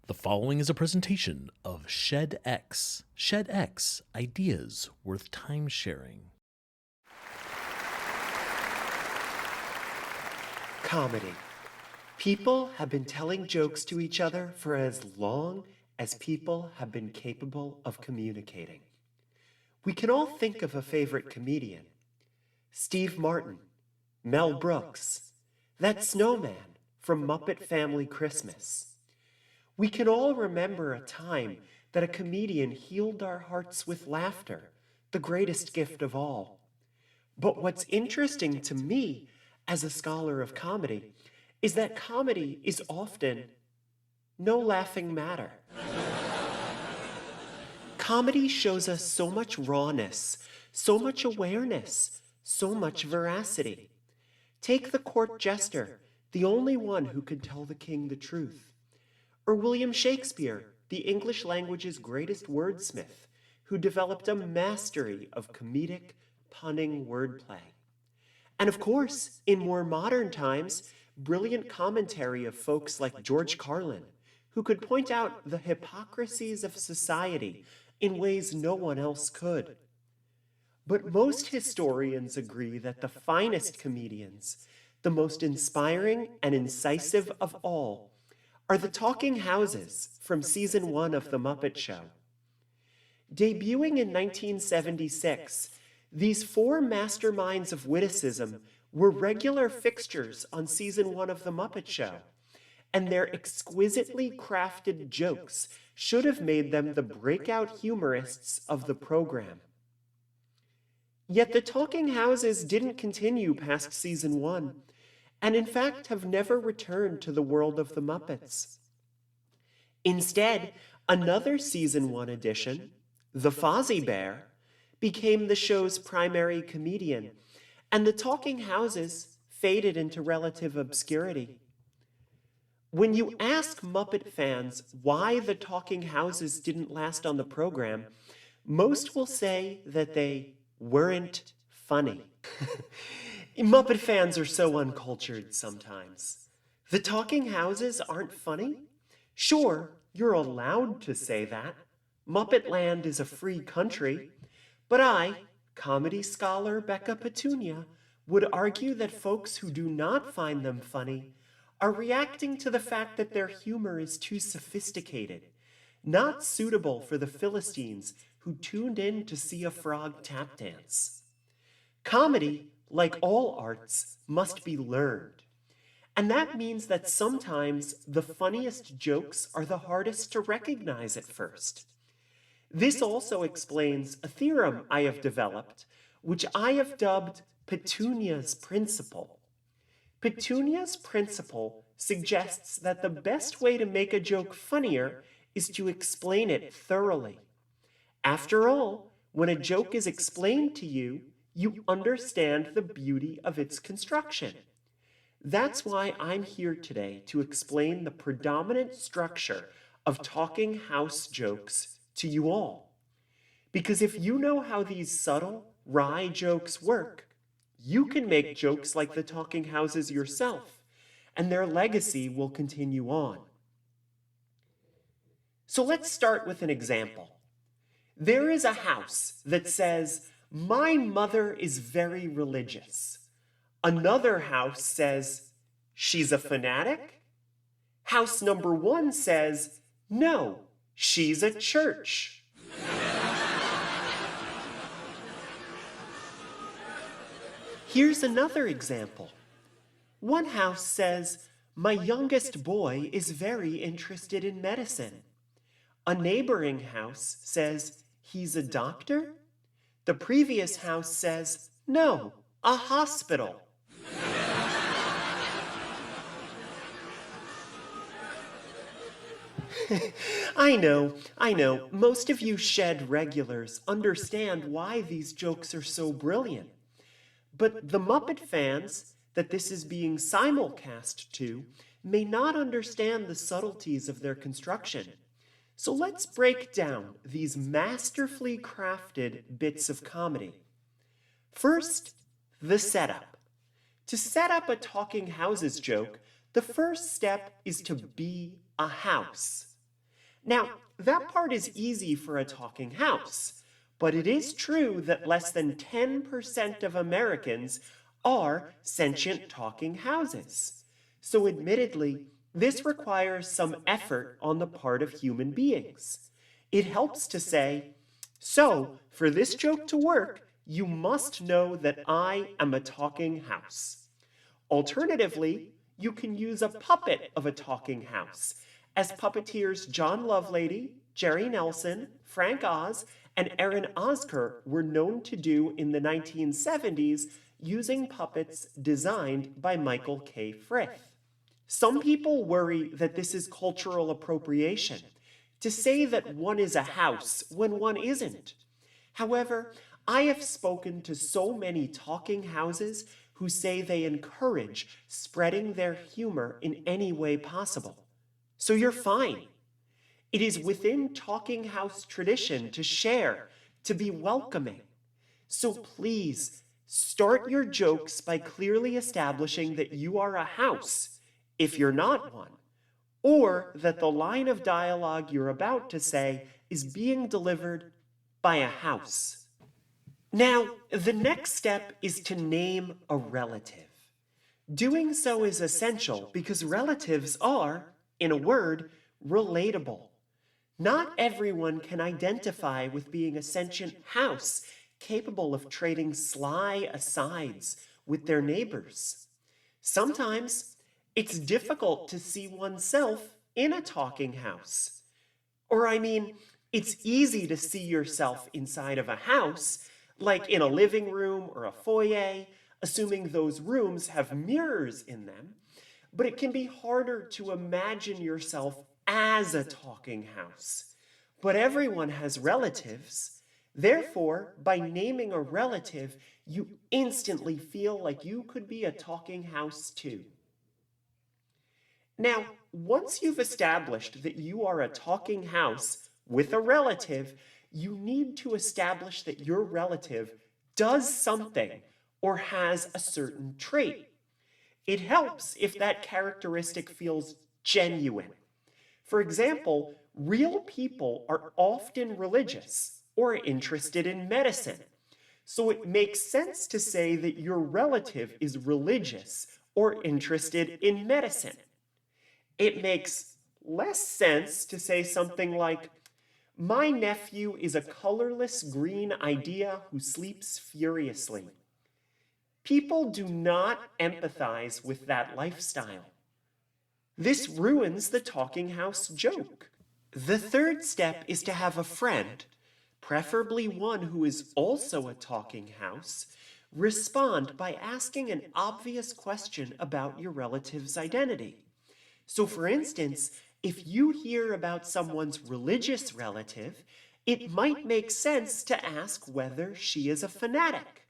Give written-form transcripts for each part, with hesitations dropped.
The following is a presentation of ShedX. ShedX, ideas worth time sharing. Comedy. People have been telling jokes to each other for as long as people have been capable of communicating. We can all think of a favorite comedian. Steve Martin, Mel Brooks, that snowman from Muppet Family Christmas. We can all remember a time that a comedian healed our hearts with laughter, the greatest gift of all. But what's interesting to me as a scholar of comedy is that comedy is often no laughing matter. Comedy shows us so much rawness, so much awareness, so much veracity. Take the court jester, the only one who could tell the king the truth. Or William Shakespeare, the English language's greatest wordsmith, who developed a mastery of comedic, punning wordplay. And of course, in more modern times, brilliant commentary of folks like George Carlin, who could point out the hypocrisies of society in ways no one else could. But most historians agree that the finest comedians, the most inspiring and incisive of all, are the talking houses from season 1 of The Muppet Show. Debuting in 1976, these four masterminds of witticism were regular fixtures on season 1 of The Muppet Show, and their exquisitely crafted jokes should have made them the breakout humorists of the program. Yet the talking houses didn't continue past season 1, and in fact have never returned to the world of the Muppets. Instead, another season 1 addition, the Fozzie Bear, became the show's primary comedian, and the talking houses faded into relative obscurity. When you ask Muppet fans why the talking houses didn't last on the program, most will say that they weren't funny. Muppet fans are so uncultured sometimes. The talking houses aren't funny? Sure, you're allowed to say that. Muppet Land is a free country. But I, comedy scholar Becca Petunia, would argue that folks who do not find them funny are reacting to the fact that their humor is too sophisticated, not suitable for the Philistines who tuned in to see a frog tap dance. Comedy, like all arts, must be learned. And that means that sometimes the funniest jokes are the hardest to recognize at first. This also explains a theorem I have developed, which I have dubbed Petunia's principle. Petunia's principle suggests that the best way to make a joke funnier is to explain it thoroughly. After all, when a joke is explained to you, you understand the beauty of its construction. That's why I'm here today to explain the predominant structure of talking house jokes to you all. Because if you know how these subtle, wry jokes work, you can make jokes like the talking houses yourself, and their legacy will continue on. So let's start with an example. There is a house that says, "My mother is very religious." Another house says, "She's a fanatic." House number 1 says, "No, she's a church." Here's another example. One house says, "My youngest boy is very interested in medicine." A neighboring house says, "He's a doctor?" The previous house says, "No, a hospital." I know, most of you Shed regulars understand why these jokes are so brilliant. But the Muppet fans that this is being simulcast to may not understand the subtleties of their construction. So let's break down these masterfully crafted bits of comedy. First, the setup. To set up a talking houses joke, the first step is to be a house. Now, that part is easy for a talking house, but it is true that less than 10% of Americans are sentient talking houses. So, admittedly, this requires some effort on the part of human beings. It helps to say, so, for this joke to work, you must know that I am a talking house. Alternatively, you can use a puppet of a talking house, as puppeteers John Lovelady, Jerry Nelson, Frank Oz, and Aaron Oskar were known to do in the 1970s using puppets designed by Michael K. Frith. Some people worry that this is cultural appropriation, to say that one is a house when one isn't. However, I have spoken to so many talking houses who say they encourage spreading their humor in any way possible. So you're fine. It is within talking house tradition to share, to be welcoming. So please, start your jokes by clearly establishing that you are a house, if you're not one, or that the line of dialogue you're about to say is being delivered by a house. Now, the next step is to name a relative. Doing so is essential because relatives are, in a word, relatable. Not everyone can identify with being a sentient house capable of trading sly asides with their neighbors. Sometimes it's difficult to see oneself in a talking house. Or, I mean, it's easy to see yourself inside of a house, like in a living room or a foyer, assuming those rooms have mirrors in them, but it can be harder to imagine yourself as a talking house. But everyone has relatives. Therefore, by naming a relative, you instantly feel like you could be a talking house too. Now, once you've established that you are a talking house with a relative, you need to establish that your relative does something or has a certain trait. It helps if that characteristic feels genuine. For example, real people are often religious or interested in medicine. So it makes sense to say that your relative is religious or interested in medicine. It makes less sense to say something like, my nephew is a colorless green idea who sleeps furiously. People do not empathize with that lifestyle. This ruins the talking house joke. The third step is to have a friend, preferably one who is also a talking house, respond by asking an obvious question about your relative's identity. So, for instance, if you hear about someone's religious relative, it might make sense to ask whether she is a fanatic.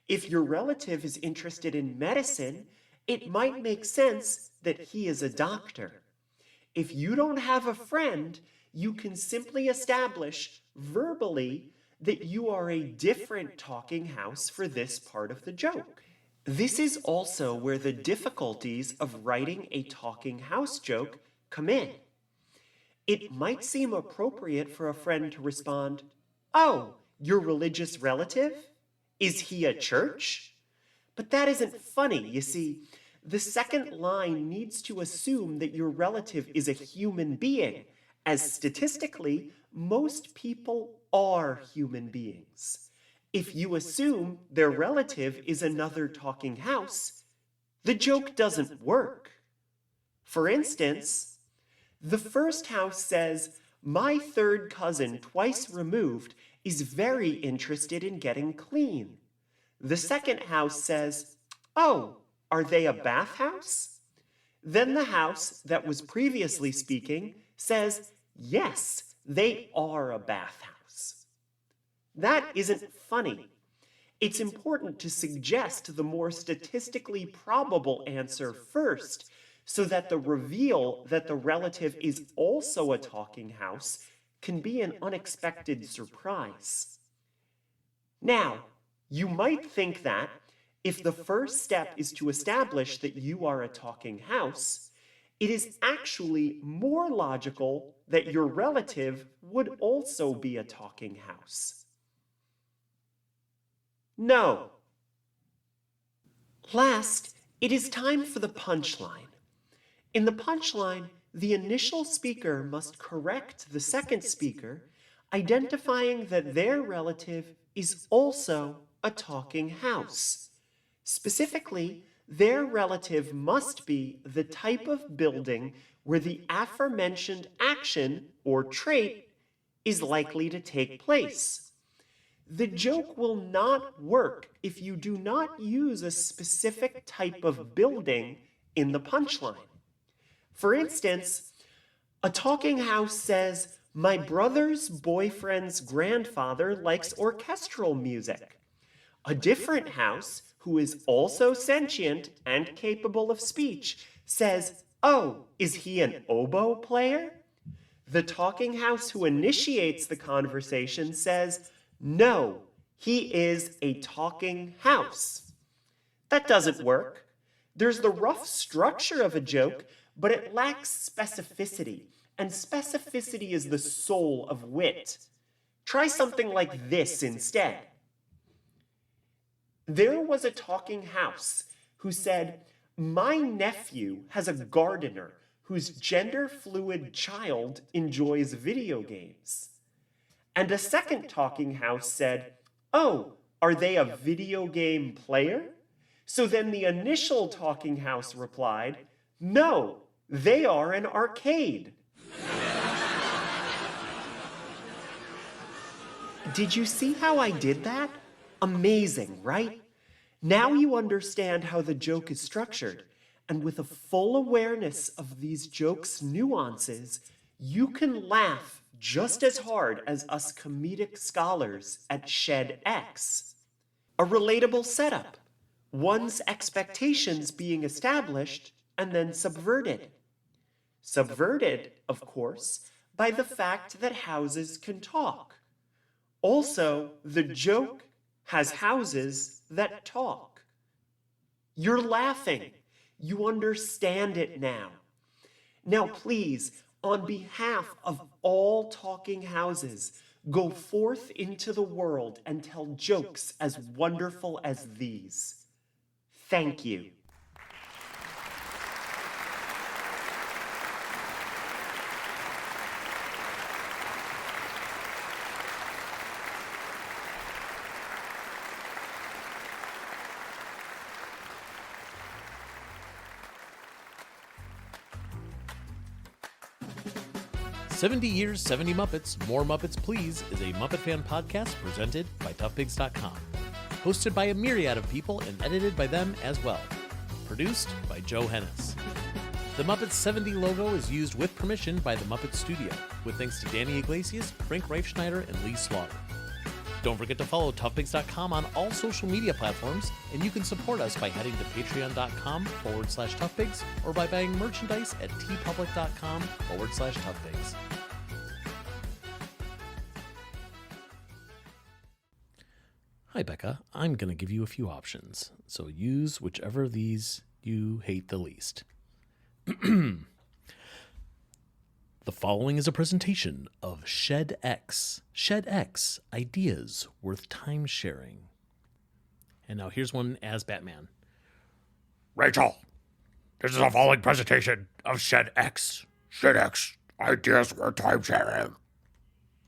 If your relative is interested in medicine, it might make sense that he is a doctor. If you don't have a friend, you can simply establish verbally that you are a different talking house for this part of the joke. This is also where the difficulties of writing a talking house joke come in. It might seem appropriate for a friend to respond, oh, your religious relative? Is he a church? But that isn't funny, you see. The second line needs to assume that your relative is a human being, as statistically, most people are human beings. If you assume their relative is another talking house, the joke doesn't work. For instance, the first house says, my third cousin, twice removed, is very interested in getting clean. The second house says, oh, are they a bathhouse? Then the house that was previously speaking says, yes, they are a bathhouse. That isn't funny. It's important to suggest the more statistically probable answer first, so that the reveal that the relative is also a talking house can be an unexpected surprise. Now, you might think that if the first step is to establish that you are a talking house, It is actually more logical that your relative would also be a talking house. No. Last, it is time for the punchline. In the punchline, the initial speaker must correct the second speaker, identifying that their relative is also a talking house. Specifically, their relative must be the type of building where the aforementioned action or trait is likely to take place. The joke will not work if you do not use a specific type of building in the punchline. For instance, a talking house says, "My brother's boyfriend's grandfather likes orchestral music." A different house, who is also sentient and capable of speech, says, "Oh, is he an oboe player?" The talking house who initiates the conversation says, "No, he is a talking house." That doesn't work. There's the rough structure of a joke, but it lacks specificity, and specificity is the soul of wit. Try something like this instead. There was a talking house who said, "My nephew has a gardener whose gender-fluid child enjoys video games." And a second talking house said, "Oh, are they a video game player?" So then the initial talking house replied, "No, they are an arcade." Did you see how I did that? Amazing, right? Now you understand how the joke is structured, and with a full awareness of these jokes' nuances, you can laugh just as hard as us comedic scholars at Shed X. A relatable setup, one's expectations being established and then subverted. Subverted, of course, by the fact that houses can talk. Also, the joke has houses that talk. You're laughing. You understand it now. Now, please, on behalf of all talking houses, go forth into the world and tell jokes as wonderful as these. Thank you. "70 Years, 70 Muppets, More Muppets Please" is a Muppet fan podcast presented by toughpigs.com. Hosted by a myriad of people and edited by them as well. Produced by Joe Hennis. The Muppets 70 logo is used with permission by the Muppet Studio, with thanks to Danny Iglesias, Frank Reifschneider, and Lee Slaughter. Don't forget to follow toughpigs.com on all social media platforms, and you can support us by heading to patreon.com/toughpigs or by buying merchandise at tpublic.com/toughpigs. Hi, Becca. I'm going to give you a few options, so use whichever of these you hate the least. The following is a presentation of Shed X. Shed X, ideas worth time sharing. And now here's one as Batman. Rachel, this is a following presentation of Shed X. Shed X, ideas worth time sharing.